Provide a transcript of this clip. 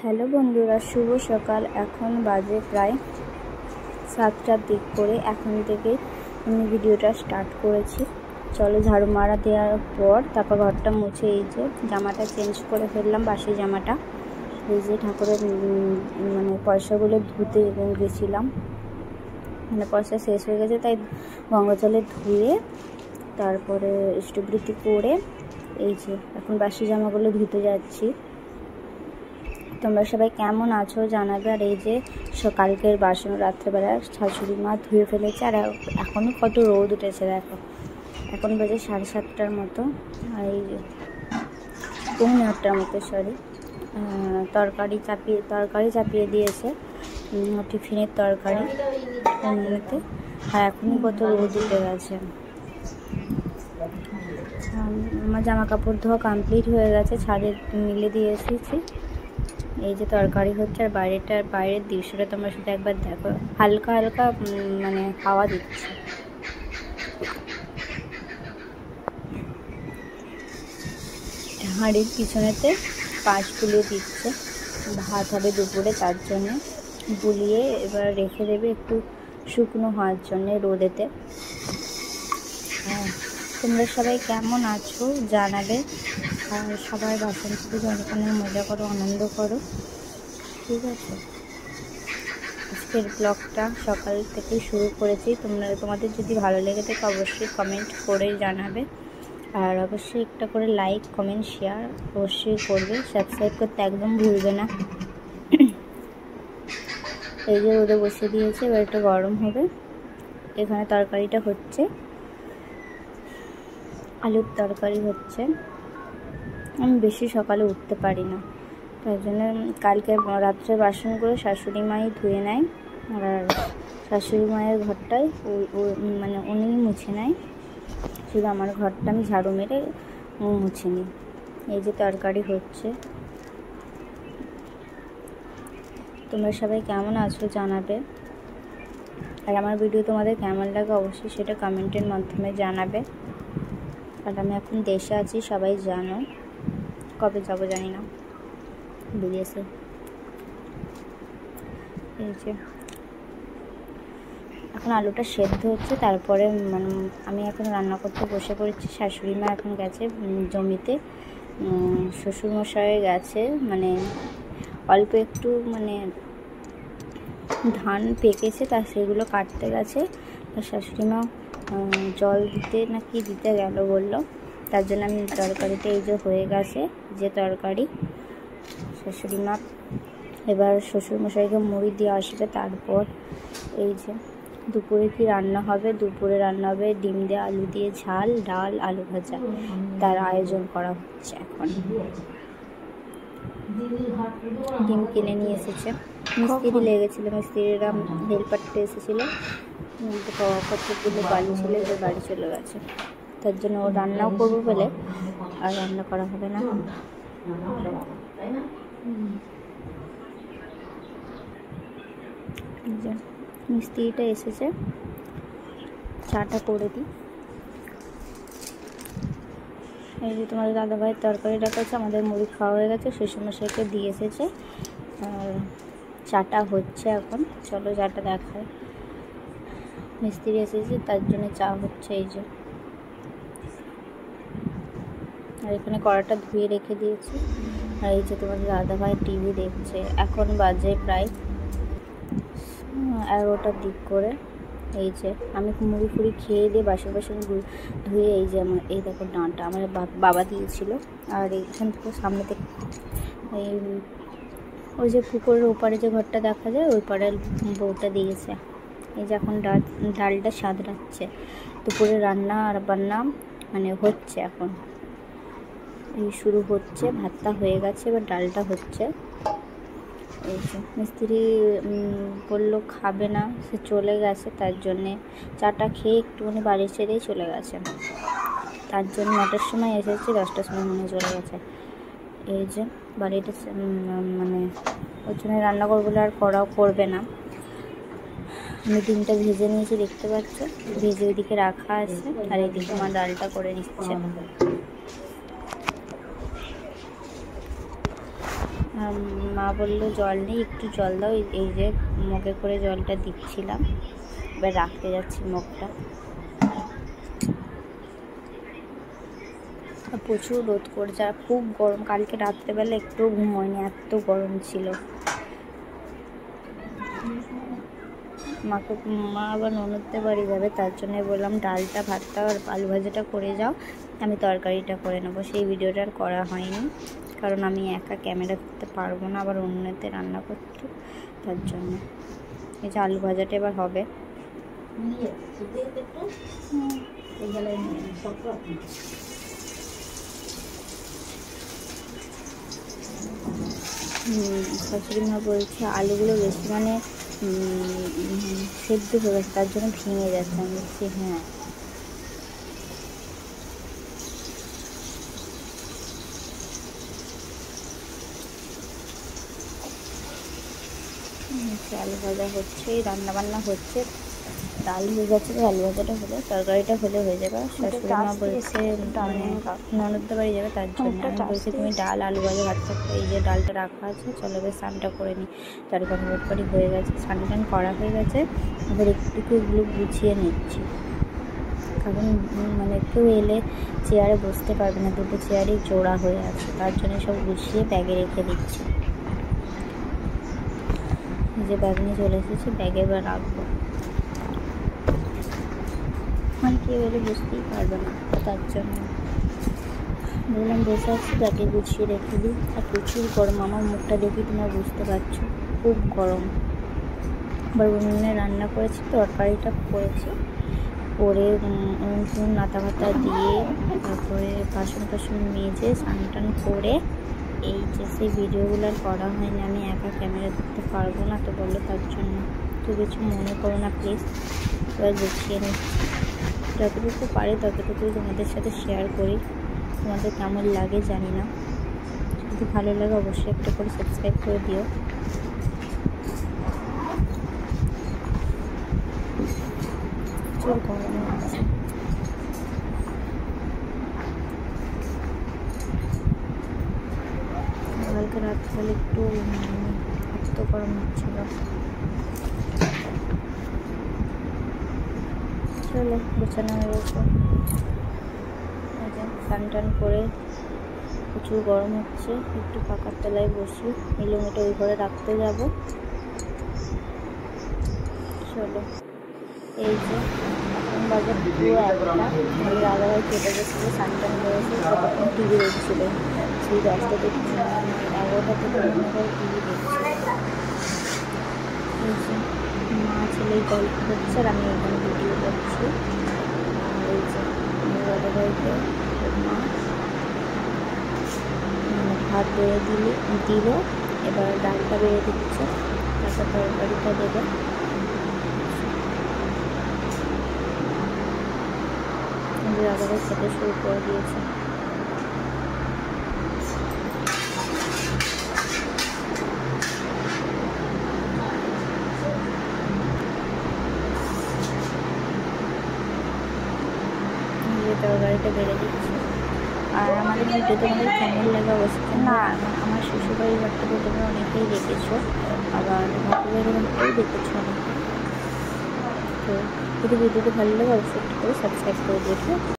Hello বন্ধুরা, শুভ সকাল। এখন বাজে প্রায় 7টার দিক করে। এখন থেকে আমি ভিডিওটা স্টার্ট করেছি। চলো, ঝাড়ু মারা দেওয়ার পর তারপর ঘরটা মুছে এই যে জামাটা চেঞ্জ করে ফেললাম, বাসি জামাটা। এই যে ঠাকুরের পয়সাগুলো ধুতে গেছিলাম, পয়সা শেষ হয়ে গেছে, তাই গঙ্গা জলে ধুয়ে তারপরে ইষ্টবৃত্তি করে এই যে এখন বাসি জামাগুলো ধুতে যাচ্ছি। তোমরা সবাই কেমন আছো জানাবে। আর এই যে কালকের বাসন রাত্রেবেলা শাশুড়ি মা ধুয়ে ফেলেছে, আর এখনও কত রোদ উঠেছে দেখো। এখন বাজে 7:30টার মতো, আর এই যে 8টার মতো তরকারি চাপিয়ে দিয়েছে, টিফিনের তরকারি এমনিতে। আর এখনই কত রোদ উঠে গেছে। আমার জামা কাপড় ধোয়া কমপ্লিট হয়ে গেছে, ছাদে মিলে দিয়ে এসেছি। এই যে তরকারি হচ্ছে, আর বাইরের দৃশ্যটা তোমরা শুধু একবার দেখো। হালকা হালকা হাওয়া দিচ্ছে। হাঁড়ির পিছনেতে পাঁচ বুলিয়ে দিচ্ছে, ভাত হবে দুপুরে, তার জন্য বুলিয়ে এবার রেখে দেবে একটু শুকনো হওয়ার জন্যে রোদেতে। তোমরা সবাই কেমন আছো জানাবে, আর সবাই বাসন থেকে অনেক মজা করো, আনন্দ করো, ঠিক আছে। আজকের ব্লগটা সকাল থেকে শুরু করেছি। তোমাদের যদি ভালো লেগে থাকে অবশ্যই কমেন্ট করে জানাবে, আর অবশ্যই একটা করে লাইক কমেন্ট শেয়ার অবশ্যই করবে, সাবস্ক্রাইব করতে একদম ভুলবে না। এই যে রোদে বসে দিয়েছে, এবার একটু গরম হবে। এখানে তরকারিটা হচ্ছে, আলুর তরকারি হচ্ছে। আমি বেশি সকালে উঠতে পারি না, তাই জন্য কালকে রাত্রে বাসনগুলো শাশুড়ি মাই ধুয়ে নেয়, আর শাশুড়ি মায়ের ঘরটাই উনিই মুছে নেয়, শুধু আমার ঘরটা আমি ঝাড়ু মেরে মুছে নিই। এই যে তরকারি হচ্ছে। তোমরা সবাই কেমন আছো জানাবে, আর আমার ভিডিও তোমাদের কেমন লাগে অবশ্যই সেটা কমেন্টের মাধ্যমে জানাবে। আর আমি এখন দেশে আছি, সবাই জানো। কবে যাবো জানি না বিদেশে। এই যে এখন আলুটা সেদ্ধ হচ্ছে, তারপরে আমি এখন রান্না করতে বসে পড়েছি। শাশুড়ি মা এখন গেছে জমিতে, শ্বশুরমশাই গেছে অল্প একটু ধান পেকেছে, তা সেগুলো কাটতে গেছে। আর শাশুড়ি মা জল দিতে গেল বললো, তার জন্য আমি তরকারিটা এই যে হয়ে গেছে যে তরকারি। শাশুড়ি মা এবার শ্বশুরমশাইকে মুড়ি দিয়ে আসবে, তারপর এই যে দুপুরে কি রান্না হবে। দুপুরে রান্না হবে ডিম দিয়ে আলু দিয়ে ঝাল, ডাল, আলু ভাজা, তার আয়োজন করা হচ্ছে। এখন ডিম কিনে নিয়ে এসেছে, মিস্ত্রি লেগেছিলো, মিস্ত্রিরা হেল্পারটা এসেছিলো, কতগুলো বাড়ি ছিল, যে বাড়ি চলে গেছে, তার জন্য ও রান্নাও করবো বলে আর রান্না করা হবে না। মিস্ত্রিটা এসেছে, চাটা করে দিই। এই যে তোমাদের দাদাভাইয়ের তরকারি রাখাচ্ছে, আমাদের মুড়ি খাওয়া হয়ে গেছে, শ্বশুরমশাইকে দিয়ে এসেছে, আর চাটা হচ্ছে এখন। চলো চাটা দেখায়। মিস্ত্রি এসেছে তার জন্য চা হচ্ছে। এই যে আর এখানে কড়াটা ধুয়ে রেখে দিয়েছি। আর এই যে তোমাদের দাদাভাই টিভি দেখছে। এখন বাজে প্রায় 11টার দিক করে। এই যে আমি মুড়ি ফুড়ি খেয়ে দিয়ে বাসন ধুয়ে এই যে আমার এই দেখো ডাঁটা আমার বাবা দিয়েছিল। আর এইখান থেকে সামনে থেকে ওই যে পুকুরের ওপারে যে ঘরটা দেখা যায়, ওই পাড়ে বউটা দিয়েছে। এই যে এখন ডালটা সাঁতরাচ্ছে। দুপুরে রান্না আর বান্না হচ্ছে, এখন এই শুরু হচ্ছে। ভাতটা হয়ে গেছে, এবার ডালটা হচ্ছে। এই যে মিস্ত্রি বললো খাবে না, সে চলে গেছে, তার জন্যে চাটা খেয়ে একটুখানি বাড়ি ছেড়েই চলে গেছে। তার জন্য 9টার সময় এসেছে, 10টার সময় চলে গেছে। এই যে বাড়িটা ওর জন্য রান্না করবো বলে আর করবে না। আমি ডিমটা ভেজে নিয়েছি, দেখতে পাচ্ছ, ভেজে ওইদিকে রাখা আছে, আর এইদিকে আমার ডালটা করে নিচ্ছে। আর মা বললো জল নেই, একটু জল দাও। এই যে মগে করে জলটা দিচ্ছিলাম, এবার রাখতে যাচ্ছি মগটা। প্রচুর রোদ করছে আর খুব গরম, কালকে রাত্রেবেলা একটু ঘুম হয়নি, এত গরম ছিল। মা আবার ননদতে বাড়ি যাবে, তার জন্য বললাম ডালটা ভাতটা আর আলু ভাজাটা করে যাও, আমি তরকারিটা করে নেবো। সেই ভিডিওটা আর করা হয়নি, কারণ আমি একা ক্যামেরা করতে পারবো না, আবার অন্যতে রান্না করতে, তার জন্য। এই যে আলু ভাজাটা এবার হবে। শাশুড়ি মা বলছে আলুগুলো বেশি মানে সেদ্ধ হয়ে গেছে, তার জন্য ভেঙে যাচ্ছে। আমি বলছি হ্যাঁ। আলু ভাজা হচ্ছে, রান্না বান্না হচ্ছে, ডাল হয়ে গেছে, আলু ভাজাটা হলে তরকারিটা হলে হয়ে যাবে। শাশুড়ি মা বলছে ননদদের বাড়ি যাবে, তার জন্য আমি বলছি তুমি ডাল আলু ভাজা ভাত থাকতে, এই যে ডালটা রাখা আছে, চলো বেশ স্নানটা করে নিই। তরকারি হয়ে গেছে, স্নান টান করা হয়ে গেছে, এবার একটু এগুলো গুছিয়ে নিচ্ছি, কারণ মানে কেউ এলে চেয়ারে বসতে পারবে না, দুটো চেয়ারই জোড়া হয়ে আছে, তার জন্য সব গুছিয়ে ব্যাগে রেখে দিচ্ছি। যে ব্যাগ নিয়ে চলে এসেছি, ব্যাগে এবার রাখবো, মানে কেউ এলে বুঝতেই পারবে না, তার জন্য বললাম বসে আছি, ব্যাগে গুছিয়ে রেখে দিই। আর প্রচুর গরম, আমার মুখটা দেখি তোমরা বুঝতে পারছো, খুব গরম। আবার উনুনে রান্না করেছি, তরকারিটা করেছি, করে নাতা ভাতা দিয়ে তারপরে বাসন মেজে স্নান টান করে, এই যে সেই ভিডিওগুলো আর করা হয়নি, আমি একা ক্যামেরা করতে পারবো না, তো বললো তার জন্য তো কিছু মনে করো না প্লিজ। এবার গুছিয়ে নিচ্ছি, যতটুকু পারি ততটুকুই তোমাদের সাথে শেয়ার করি, তোমাদের কেমন লাগে জানি না, যদি ভালো লাগে অবশ্যই একটা করে সাবস্ক্রাইব করে দিও। প্রচুর গরম আছে, কালকে রাত্রে একটু এত গরম হচ্ছিল। চলো গোছানো হয়ে গেছে, স্নান টান করে, প্রচুর গরম হচ্ছে, একটু পাকার তলায় বসি, মিলুমিটা ওই ঘরে রাখতে যাব। চলো, এই যে এখন বাজার পুরো 1টা, আমাদের দাদাভাই কেটে গেছিলো, স্নান টান করেছে, তখন টিভি দেখছিল, সেই 10টা থেকে 11টা থেকে টিভি দেখছিল। এই যে মা ছেলে গল্প করছে আর আমি এখানে ভিডিও করছি। আর এই যে দাদাভাইকে মা ভাত বেড়ে দিল, এবার ডালটা বেড়ে দিচ্ছে, তারপর তরকারিটা দেবে। দাদাভাই খেতে শুরু করে দিয়েছে। তরকারিটা বেড়ে দিচ্ছি। আর আমাদের ভিডিও তোমাদের কেমন লাগে অবশ্যই, না আমার শ্বশুরবাড়ির ঘরটা তো তোমরা অনেকেই দেখেছো, আবার বাপের ঘরটাও দেখেছো অনেকে। তো যদি ভিডিওটা ভালো লাগে অবশ্যই একটু করে সাবস্ক্রাইব করে দিও।